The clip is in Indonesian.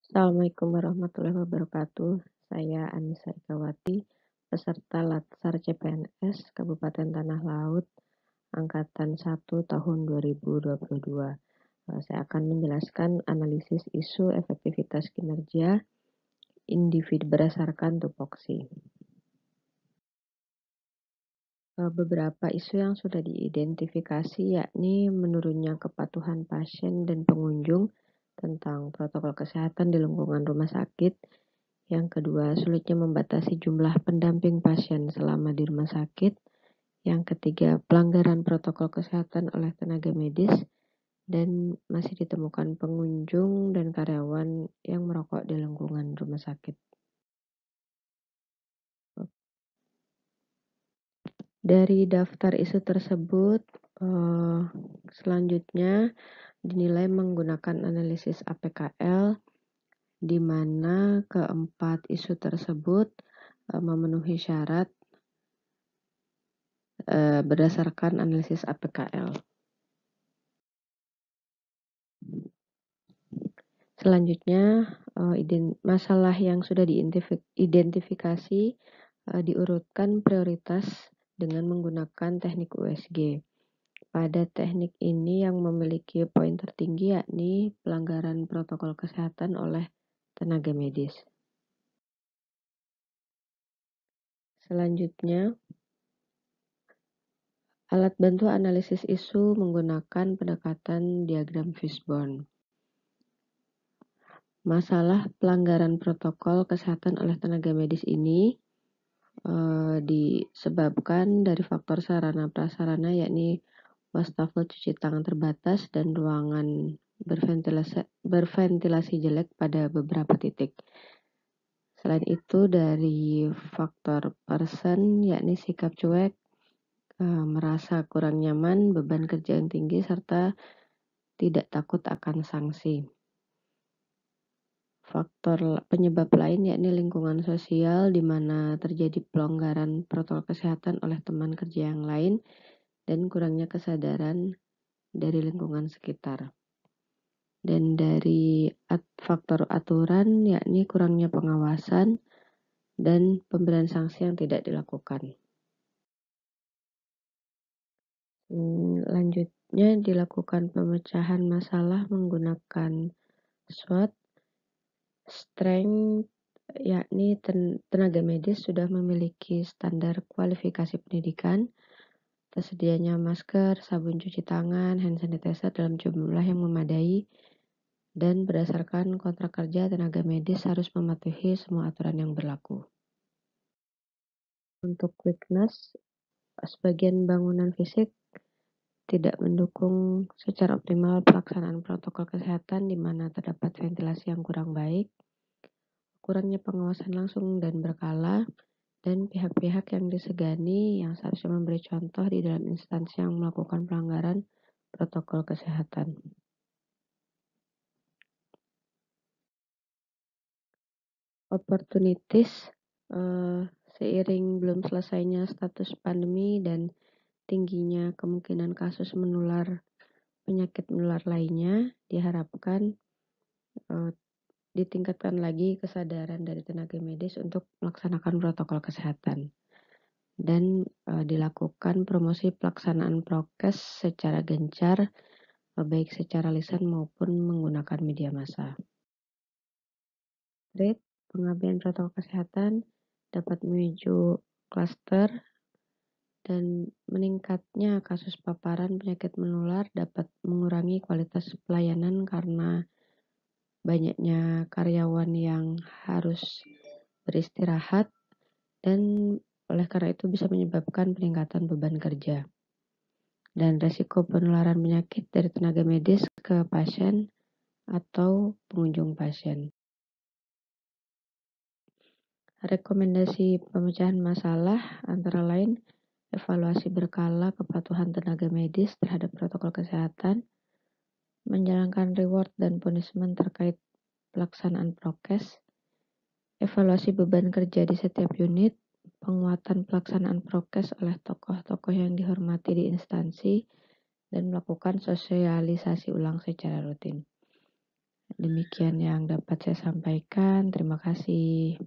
Assalamualaikum warahmatullahi wabarakatuh. Saya Anissa Ikawati, peserta Latsar CPNS Kabupaten Tanah Laut Angkatan 1 tahun 2022. Saya akan menjelaskan analisis isu efektivitas kinerja individu berdasarkan tupoksi. Beberapa isu yang sudah diidentifikasi yakni menurunnya kepatuhan pasien dan pengunjung tentang protokol kesehatan di lingkungan rumah sakit. Yang kedua, sulitnya membatasi jumlah pendamping pasien selama di rumah sakit. Yang ketiga, pelanggaran protokol kesehatan oleh tenaga medis dan masih ditemukan pengunjung dan karyawan yang merokok di lingkungan rumah sakit. Dari daftar isu tersebut, selanjutnya dinilai menggunakan analisis APKL, di mana keempat isu tersebut memenuhi syarat berdasarkan analisis APKL. Selanjutnya, masalah yang sudah diidentifikasi diurutkan prioritas dengan menggunakan teknik USG. Pada teknik ini yang memiliki poin tertinggi yakni pelanggaran protokol kesehatan oleh tenaga medis. Selanjutnya, alat bantu analisis isu menggunakan pendekatan diagram fishbone. Masalah pelanggaran protokol kesehatan oleh tenaga medis ini disebabkan dari faktor sarana prasarana yakni wastafel cuci tangan terbatas dan ruangan berventilasi jelek pada beberapa titik. Selain itu dari faktor person yakni sikap cuek, merasa kurang nyaman, beban kerja yang tinggi, serta tidak takut akan sanksi. Faktor penyebab lain yakni lingkungan sosial di mana terjadi pelonggaran protokol kesehatan oleh teman kerja yang lain dan kurangnya kesadaran dari lingkungan sekitar. Dan dari faktor aturan yakni kurangnya pengawasan dan pemberian sanksi yang tidak dilakukan. Lanjutnya dilakukan pemecahan masalah menggunakan SWOT. Strength yakni tenaga medis sudah memiliki standar kualifikasi pendidikan, tersedianya masker, sabun cuci tangan, hand sanitizer dalam jumlah yang memadai, dan berdasarkan kontrak kerja tenaga medis harus mematuhi semua aturan yang berlaku. Untuk weakness, sebagian bangunan fisik tidak mendukung secara optimal pelaksanaan protokol kesehatan di mana terdapat ventilasi yang kurang baik, kurangnya pengawasan langsung dan berkala, dan pihak-pihak yang disegani yang seharusnya memberi contoh di dalam instansi yang melakukan pelanggaran protokol kesehatan. Opportunities, seiring belum selesainya status pandemi dan tingginya kemungkinan kasus penyakit menular lainnya, diharapkan ditingkatkan lagi kesadaran dari tenaga medis untuk melaksanakan protokol kesehatan dan dilakukan promosi pelaksanaan prokes secara gencar, baik secara lisan maupun menggunakan media massa. Rate pengabaian protokol kesehatan dapat memicu klaster dan meningkatnya kasus paparan penyakit menular dapat mengurangi kualitas pelayanan karena banyaknya karyawan yang harus beristirahat dan oleh karena itu bisa menyebabkan peningkatan beban kerja dan resiko penularan penyakit dari tenaga medis ke pasien atau pengunjung pasien. Rekomendasi pemecahan masalah antara lain evaluasi berkala kepatuhan tenaga medis terhadap protokol kesehatan, menjalankan reward dan punishment terkait pelaksanaan prokes, evaluasi beban kerja di setiap unit, penguatan pelaksanaan prokes oleh tokoh-tokoh yang dihormati di instansi, dan melakukan sosialisasi ulang secara rutin. Demikian yang dapat saya sampaikan. Terima kasih.